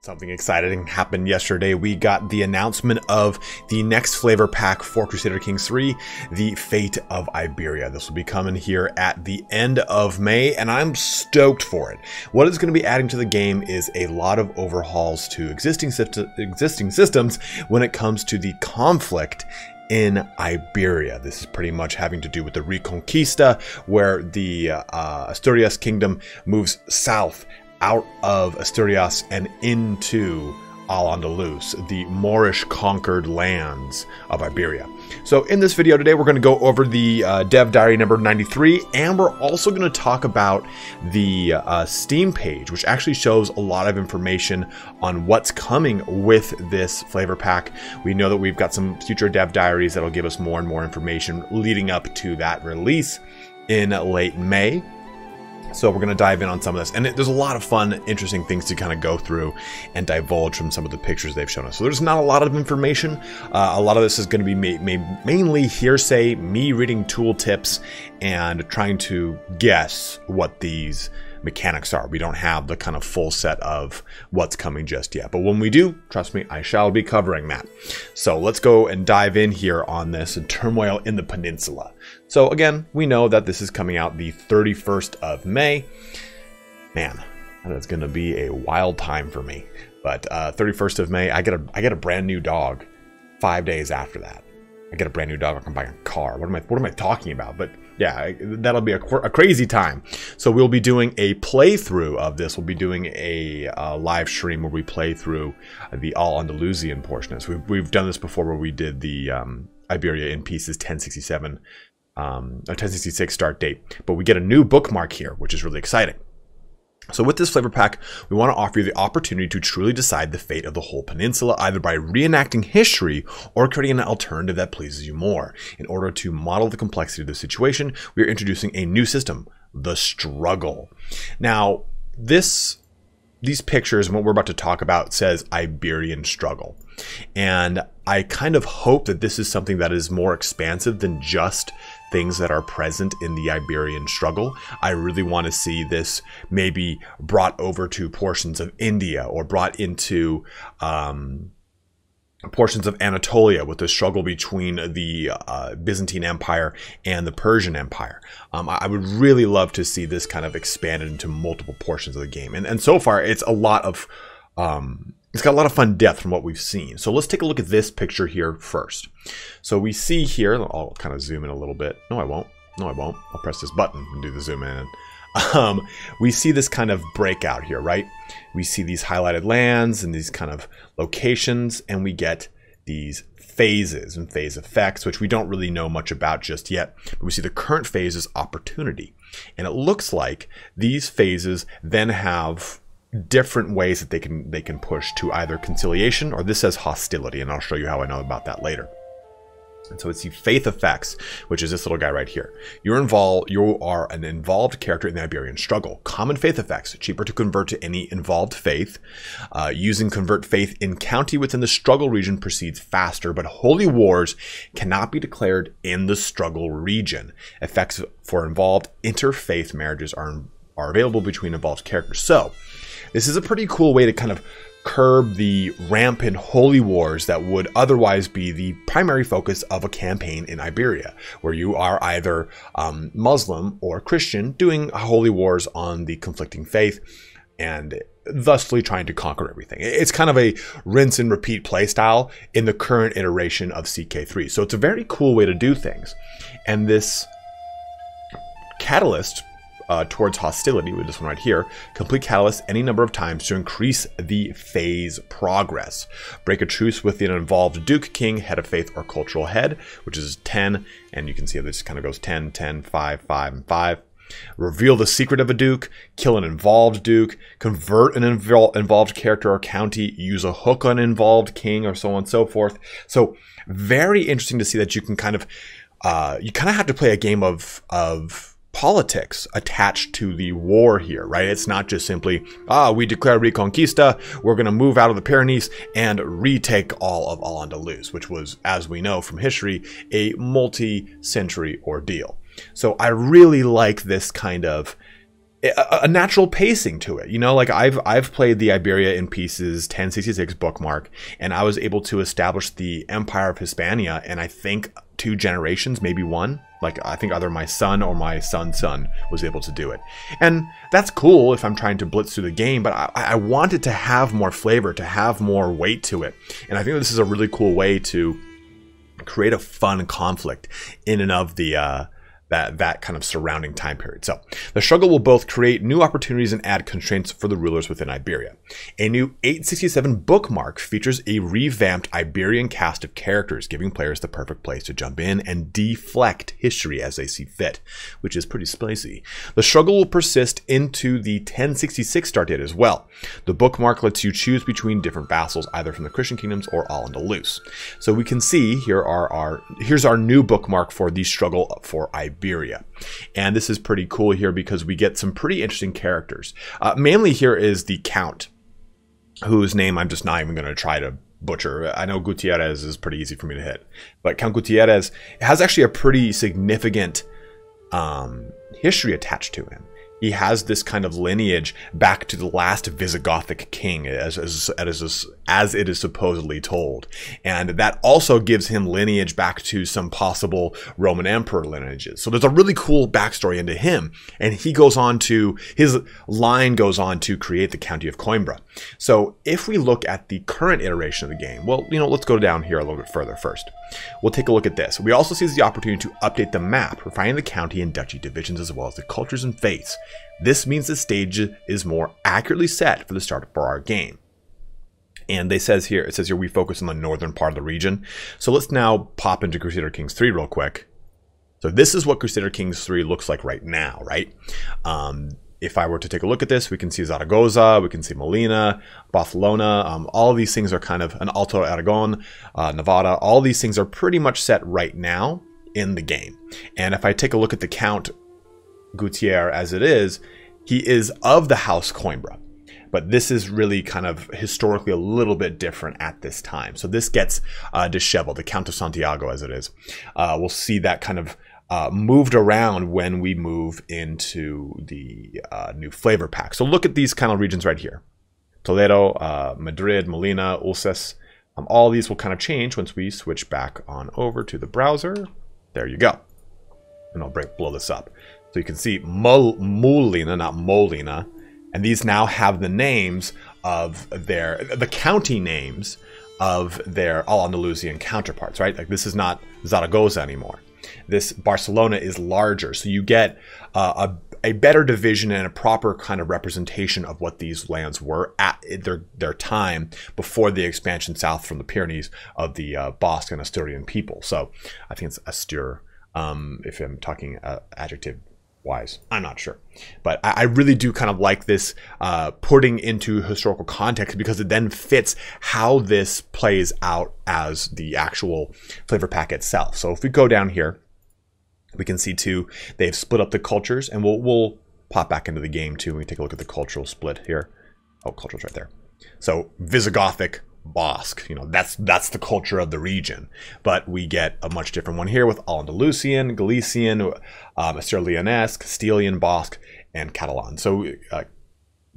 Something exciting happened yesterday. We got the announcement of the next flavor pack for Crusader Kings 3, the Fate of Iberia. This will be coming here at the end of May, and I'm stoked for it. What it's going to be adding to the game is a lot of overhauls to existing systems when it comes to the conflict in Iberia. This is pretty much having to do with the Reconquista, where the Asturias kingdom moves south out of Asturias and into al-andalus, the Moorish conquered lands of Iberia. So in this video today, we're going to go over the dev diary number 93, and we're also going to talk about the Steam page, which actually shows a lot of information on what's coming with this flavor pack. We know that we've got some future dev diaries that'll give us more and more information leading up to that release in late May. So we're going to dive in on some of this, and there's a lot of fun, interesting things to kind of go through and divulge from some of the pictures they've shown us. So there's not a lot of information. A lot of this is going to be mainly hearsay, me reading tool tips and trying to guess what these mechanics are. We don't have the kind of full set of what's coming just yet, but when we do, trust me, I shall be covering that. So let's go and dive in here on this turmoil in the peninsula. So again, we know that this is coming out the 31st of May. Man, that is going to be a wild time for me. But 31st of May, I get a brand new dog 5 days after that. I get a brand new dog, I can buy a car. What am I talking about? But yeah, that'll be a crazy time. So we'll be doing a playthrough of this. We'll be doing a live stream where we play through the al-Andalusian portion. So we've done this before, where we did the Iberia in pieces 1067, or 1066 start date. But we get a new bookmark here, which is really exciting. So with this flavor pack, we want to offer you the opportunity to truly decide the fate of the whole peninsula, either by reenacting history or creating an alternative that pleases you more. In order to model the complexity of the situation, we are introducing a new system, the struggle. Now, these pictures and what we're about to talk about says Iberian struggle. And I kind of hope that this is something that is more expansive than just things that are present in the Iberian struggle. I really want to see this maybe brought over to portions of India, or brought into portions of Anatolia with the struggle between the Byzantine Empire and the Persian Empire. I would really love to see this kind of expanded into multiple portions of the game. And so far, it's a lot of it's got a lot of fun depth from what we've seen. So let's take a look at this picture here first. So we see here, I'll kind of zoom in a little bit. No, I won't. No, I won't. I'll press this button and do the zoom in. We see this kind of breakout here, right? We see these highlighted lands and these kind of locations, and we get these phases and phase effects, which we don't really know much about just yet. But we see the current phase is opportunity. And it looks like these phases then have different ways that they can push to either conciliation, or this says hostility, and I'll show you how I know about that later. And so it's the faith effects, which is this little guy right here. You are an involved character in the Iberian struggle. Common faith effects: cheaper to convert to any involved faith. Using convert faith in county within the struggle region proceeds faster, but holy wars cannot be declared in the struggle region. Effects for involved interfaith marriages are available between involved characters. So this is a pretty cool way to kind of curb the rampant holy wars that would otherwise be the primary focus of a campaign in Iberia, where you are either Muslim or Christian doing holy wars on the conflicting faith and thusly trying to conquer everything. It's kind of a rinse and repeat playstyle in the current iteration of CK3. So it's a very cool way to do things. And this catalyst towards hostility, with this one right here, complete catalyst any number of times to increase the phase progress. Break a truce with the involved Duke, King, Head of Faith, or Cultural Head, which is 10, and you can see how this kind of goes 10, 10, 5, 5, and 5. Reveal the secret of a Duke, kill an involved Duke, convert an involved character or county, use a hook on involved king, or so on and so forth. So very interesting to see that you can kind of, you kind of have to play a game of politics attached to the war here, right? It's not just simply, we declare Reconquista, we're going to move out of the Pyrenees and retake all of al-Andalus, which was, as we know from history, a multi-century ordeal. So I really like this kind of a natural pacing to it. You know, like I've played the Iberia in pieces 1066 bookmark, and I was able to establish the Empire of Hispania, and I think 2 generations, maybe 1. Like, I think either my son or my son's son was able to do it. And that's cool if I'm trying to blitz through the game, but I want it to have more flavor, to have more weight to it. And I think this is a really cool way to create a fun conflict in and of the that kind of surrounding time period. So the struggle will both create new opportunities and add constraints for the rulers within Iberia. A new 867 bookmark features a revamped Iberian cast of characters, giving players the perfect place to jump in and deflect history as they see fit, which is pretty spicy. The struggle will persist into the 1066 start date as well. The bookmark lets you choose between different vassals, either from the Christian kingdoms or al-andalus. So we can see here's our new bookmark for the struggle for Iberia. And this is pretty cool here because we get some pretty interesting characters. Mainly here is the Count, whose name I'm just not even going to try to butcher. I know Gutierrez is pretty easy for me to hit, but Count Gutierrez has actually a pretty significant history attached to him. He has this kind of lineage back to the last Visigothic king, as it is supposedly told. And that also gives him lineage back to some possible Roman emperor lineages. So there's a really cool backstory into him. And he goes on to, his line goes on to create the County of Coimbra. So if we look at the current iteration of the game, well, you know, let's go down here a little bit further first. We'll take a look at this. We also see the opportunity to update the map, refining the county and duchy divisions as well as the cultures and faiths. This means the stage is more accurately set for the start for our game. And it says here we focus on the northern part of the region. So let's now pop into Crusader Kings 3 real quick. So this is what Crusader Kings 3 looks like right now, right? If I were to take a look at this, we can see Zaragoza, we can see Molina, Barcelona. All of these things are kind of an Alto Aragon, Nevada. All these things are pretty much set right now in the game. And if I take a look at the Count Gutierrez as it is, he is of the House Coimbra. But this is really kind of historically a little bit different at this time. So this gets disheveled, the Count of Santiago as it is. We'll see that kind of moved around when we move into the new flavor pack. So look at these kind of regions right here. Toledo, Madrid, Molina, Ulces. All these will kind of change once we switch back on over to the browser. There you go. And I'll blow this up. So you can see Molina, not Molina. And these now have the names of the county names of their al-Andalusian counterparts, right? Like this is not Zaragoza anymore. This Barcelona is larger. So you get a better division and a proper kind of representation of what these lands were at their time before the expansion south from the Pyrenees of the Basque and Asturian people. So I think it's Astur, if I'm talking adjective wise, I'm not sure, but I really do kind of like this putting into historical context because it then fits how this plays out as the actual flavor pack itself. So if we go down here, we can see too they've split up the cultures, and we'll pop back into the game too. We take a look at the cultural split here. Oh, culture's right there. So Visigothic, Basque, you know, that's the culture of the region, but we get a much different one here with Al-Andalusian, Galician, Astur-Leonese, Castilian, Basque, and Catalan. So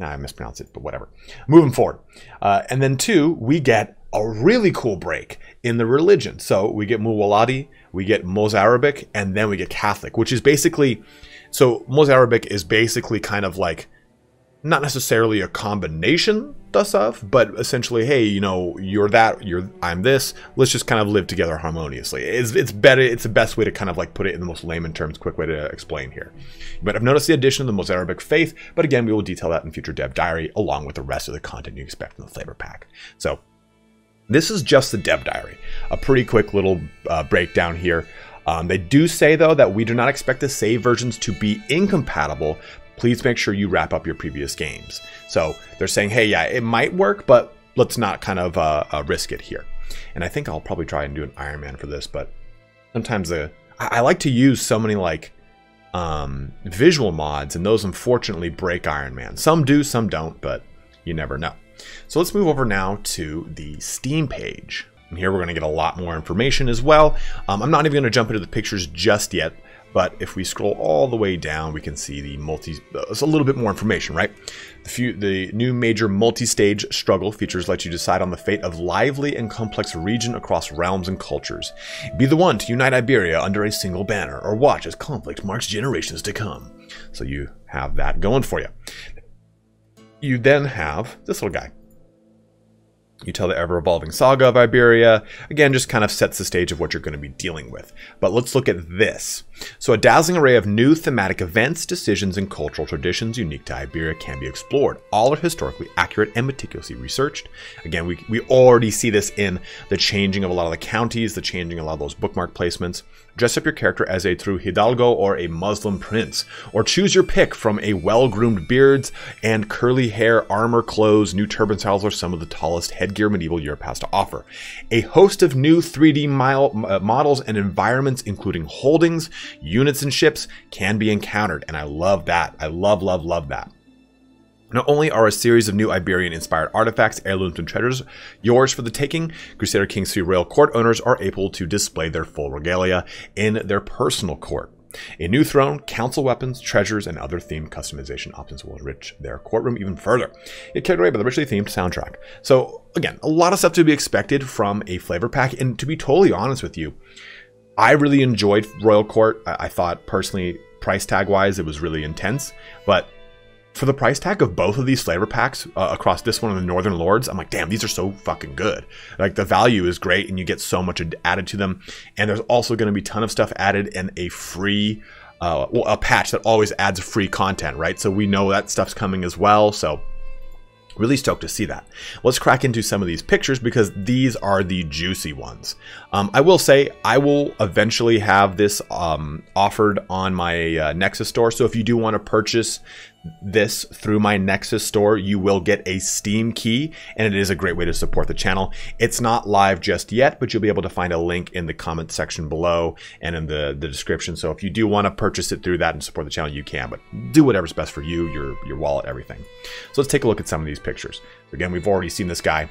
I mispronounced it, but whatever. Moving forward, and then two, we get a really cool break in the religion. So we get Muwaladi, we get Mozarabic, and then we get Catholic, which is basically, so Mozarabic is basically kind of like not necessarily a combination thus of, but essentially, hey, you know, you're that, I'm this. Let's just kind of live together harmoniously. It's better. It's the best way to kind of like put it in the most layman terms, quick way to explain here. But I've noticed the addition of the Mozarabic faith, but again, we will detail that in future dev diary along with the rest of the content you expect from the flavor pack. So this is just the dev diary, a pretty quick little breakdown here. They do say though that we do not expect the save versions to be incompatible. Please make sure you wrap up your previous games. So they're saying, hey, yeah, it might work, but let's not kind of risk it here. And I think I'll probably try and do an Iron Man for this, but sometimes I like to use so many like visual mods, and those unfortunately break Iron Man. Some do, some don't, but you never know. So let's move over now to the Steam page. And here we're going to get a lot more information as well. I'm not even going to jump into the pictures just yet, But if we scroll all the way down, we can see the it's a little bit more information, right? The new major multi-stage struggle features let you decide on the fate of lively and complex region across realms and cultures. Be the one to unite Iberia under a single banner, or watch as conflict marks generations to come. So you have that going for you. You then have this little guy. You tell the ever-evolving saga of Iberia. Again, just kind of sets the stage of what you're going to be dealing with. But let's look at this. So a dazzling array of new thematic events, decisions, and cultural traditions unique to Iberia can be explored. All are historically accurate and meticulously researched. Again, we already see this in the changing of a lot of the counties, the changing of a lot of those bookmark placements. Dress up your character as a true Hidalgo or a Muslim prince, or choose your pick from a well-groomed beards and curly hair, armor, clothes, new turban styles are some of the tallest headgear medieval Europe has to offer. A host of new 3D models and environments, including holdings, units, and ships, can be encountered, and I love that. I love that. Not only are a series of new Iberian-inspired artifacts, heirlooms, and treasures yours for the taking, Crusader Kings 3 Royal Court owners are able to display their full regalia in their personal court. A new throne, council weapons, treasures, and other themed customization options will enrich their courtroom even further. It carried away by the richly themed soundtrack. So, again, a lot of stuff to be expected from a flavor pack, and to be totally honest with you, I really enjoyed Royal Court. I thought, personally, price tag-wise, it was really intense, but for the price tag of both of these flavor packs across this one and the Northern Lords, I'm like, damn, these are so fucking good. Like, the value is great and you get so much added to them. And there's also going to be a ton of stuff added and a free, a patch that always adds free content, right? So we know that stuff's coming as well. So really stoked to see that. Let's crack into some of these pictures because these are the juicy ones. I will say I will eventually have this offered on my Nexus Store. So if you do want to purchase this through my Nexus Store, you will get a Steam key, and it is a great way to support the channel. It's not live just yet, but you'll be able to find a link in the comment section below and in the description. So if you do want to purchase it through that and support the channel, you can, but do whatever's best for you, your wallet, everything. So let's take a look at some of these pictures. Again, we've already seen this guy,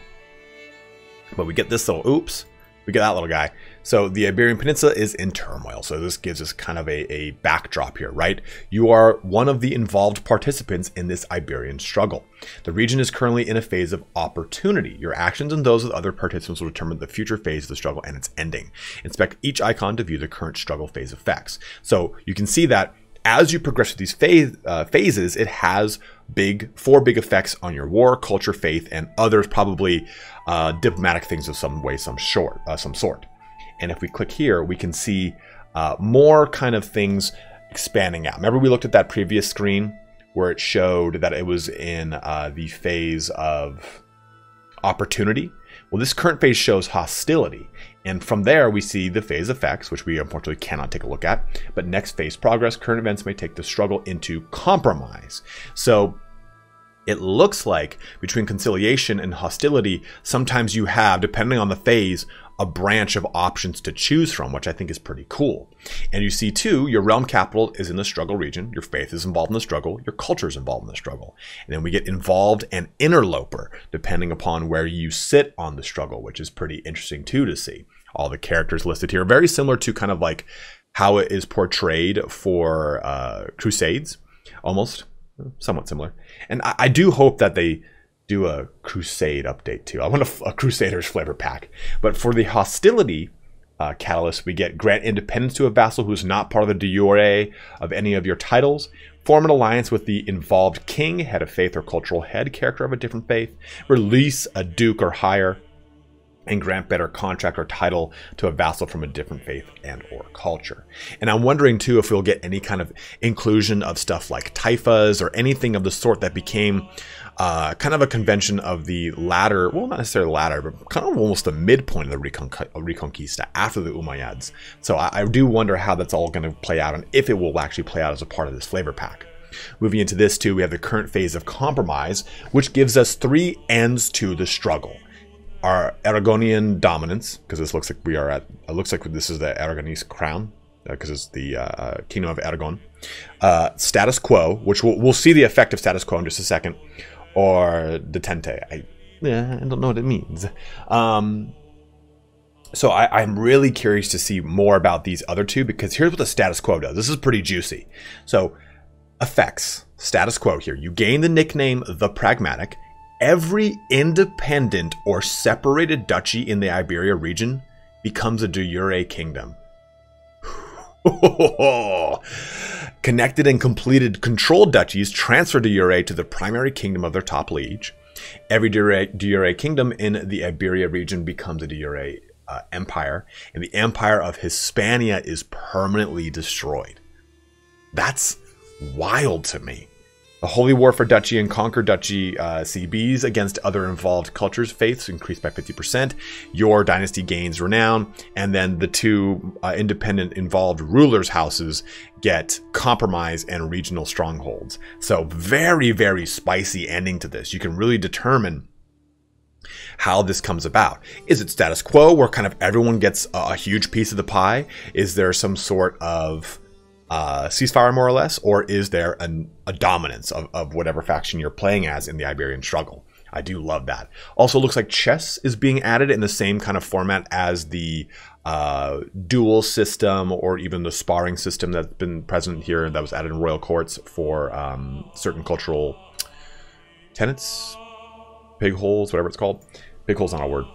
but we get this little, oops, we get that little guy. So the Iberian Peninsula is in turmoil. So this gives us kind of a backdrop here, right? You are one of the involved participants in this Iberian struggle. The region is currently in a phase of opportunity. Your actions and those of other participants will determine the future phase of the struggle and its ending. Inspect each icon to view the current struggle phase effects. So you can see that as you progress through these phases, it has four big effects on your war, culture, faith, and others, probably diplomatic things of some way, some sort. And if we click here, we can see more kind of things expanding out. Remember we looked at that previous screen where it showed that it was in the phase of opportunity? Well, this current phase shows hostility. And from there, we see the phase effects, which we unfortunately cannot take a look at. But next phase progress, current events may take the struggle into compromise. So it looks like between conciliation and hostility, sometimes you have, depending on the phase, a branch of options to choose from, which I think is pretty cool. And you see too, your realm capital is in the struggle region, your faith is involved in the struggle, your culture is involved in the struggle. And then we get involved and interloper, depending upon where you sit on the struggle, which is pretty interesting too to see. All the characters listed here, very similar to kind of like how it is portrayed for Crusades, almost, somewhat similar. And I do hope that they do a Crusade update too. I want a Crusaders flavor pack. But for the hostility catalyst, we get grant independence to a vassal who is not part of the de jure of any of your titles. Form an alliance with the involved king, head of faith or cultural head, character of a different faith. Release a duke or higher. And grant better contract or title to a vassal from a different faith and or culture. And I'm wondering too if we'll get any kind of inclusion of stuff like taifas or anything of the sort that became kind of a convention of the latter, well, not necessarily latter, but kind of almost the midpoint of the Reconquista after the Umayyads. So I do wonder how that's all going to play out and if it will actually play out as a part of this flavor pack. Moving into this too, we have the current phase of compromise, which gives us 3 ends to the struggle. Our Aragonian dominance, because this looks like we are at, it looks like this is the Aragonese crown, because it's the Kingdom of Aragon. Status quo, which we'll see the effect of status quo in just a second, or detente. I don't know what it means. So I'm really curious to see more about these other two, because here's what the status quo does. This is pretty juicy. So effects, status quo here. You gain the nickname The Pragmatic. Every independent or separated duchy in the Iberia region becomes a de jure kingdom. Connected and completed controlled duchies transfer de jure to the primary kingdom of their top liege. Every de jure kingdom in the Iberia region becomes a de jure empire, and the empire of Hispania is permanently destroyed. That's wild to me. The Holy War for Duchy and Conquer Duchy CBs against other involved cultures' faiths increased by 50%. Your dynasty gains renown, and then the two independent involved rulers' houses get compromise and regional strongholds. So very, very spicy ending to this. You can really determine how this comes about. Is it status quo where kind of everyone gets a huge piece of the pie? Is there some sort of ceasefire more or less, or is there a dominance of whatever faction you're playing as in the Iberian struggle? I do love that. Also looks like chess is being added in the same kind of format as the duel system, or even the sparring system that's been present here that was added in royal courts for certain cultural tenets, pig holes, whatever it's called. Big hole's not a word.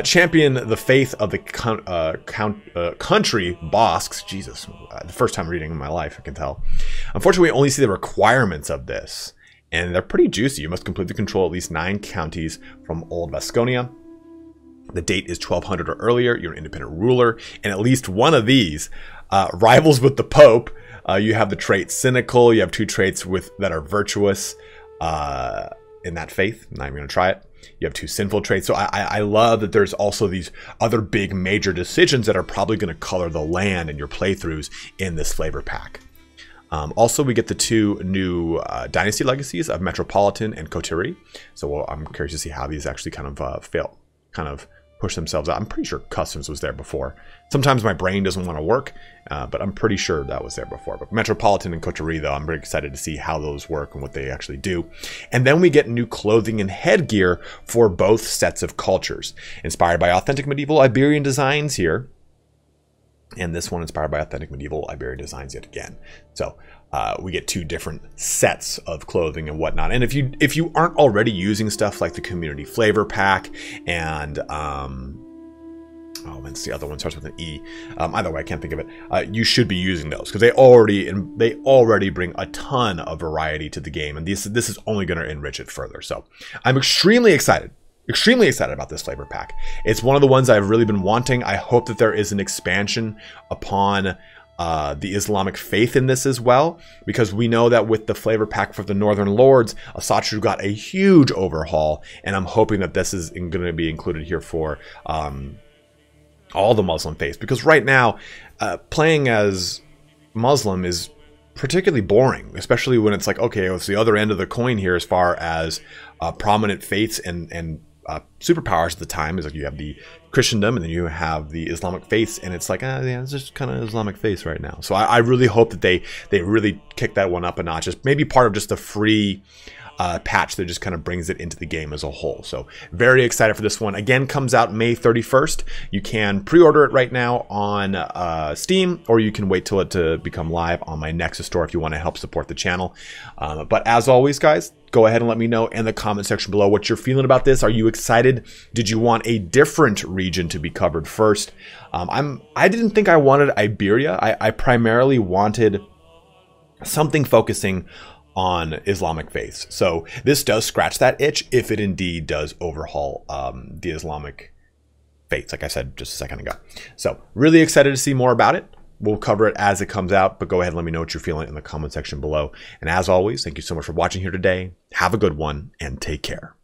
Champion the faith of the country Basques. Jesus, the first time reading in my life, I can tell. Unfortunately, we only see the requirements of this, and they're pretty juicy. You must completely control at least 9 counties from Old Vasconia. The date is 1200 or earlier. You're an independent ruler, and at least one of these rivals with the Pope. You have the trait cynical. You have 2 traits that are virtuous in that faith. I'm not even going to try it. You have 2 sinful traits. So I love that there's also these other big major decisions that are probably going to color the land and your playthroughs in this flavor pack. Also, we get the 2 new dynasty legacies of Metropolitan and Coterie. So I'm curious to see how these actually kind of push themselves out. I'm pretty sure Customs was there before. Sometimes my brain doesn't want to work, but I'm pretty sure that was there before. But Metropolitan and Coterie, though, I'm very excited to see how those work and what they actually do. And then we get new clothing and headgear for both sets of cultures. Inspired by authentic medieval Iberian designs here. And this one inspired by authentic medieval Iberian designs yet again. So we get 2 different sets of clothing and whatnot. And if you aren't already using stuff like the community flavor pack and oh, that's the other one, starts with an E. Either way, I can't think of it. You should be using those because they already bring a ton of variety to the game, and this is only going to enrich it further. So I'm extremely excited. Extremely excited about this flavor pack. It's one of the ones I've really been wanting. I hope that there is an expansion upon the Islamic faith in this as well, because we know that with the flavor pack for the Northern Lords, Asatru got a huge overhaul, and I'm hoping that this is going to be included here for all the Muslim faiths, because right now playing as Muslim is particularly boring, especially when it's like, okay, it's the other end of the coin here as far as prominent faiths and superpowers at the time. Is like you have the Christendom and then you have the Islamic faiths, and it's like, yeah, it's just kind of Islamic faiths right now. So I really hope that they really kick that one up a notch. Just maybe part of just the free patch that just kind of brings it into the game as a whole. So very excited for this one. Again, comes out May 31st. You can pre-order it right now on Steam, or you can wait till it to become live on my Nexus Store if you want to help support the channel. But as always, guys, go ahead and let me know in the comment section below what you're feeling about this. Are you excited? Did you want a different region to be covered first? I didn't think I wanted Iberia. I primarily wanted something focusing on Islamic faiths. So this does scratch that itch if it indeed does overhaul the Islamic faiths, like I said just a second ago. So really excited to see more about it. We'll cover it as it comes out, but go ahead and let me know what you're feeling in the comment section below. And as always, thank you so much for watching here today. Have a good one and take care.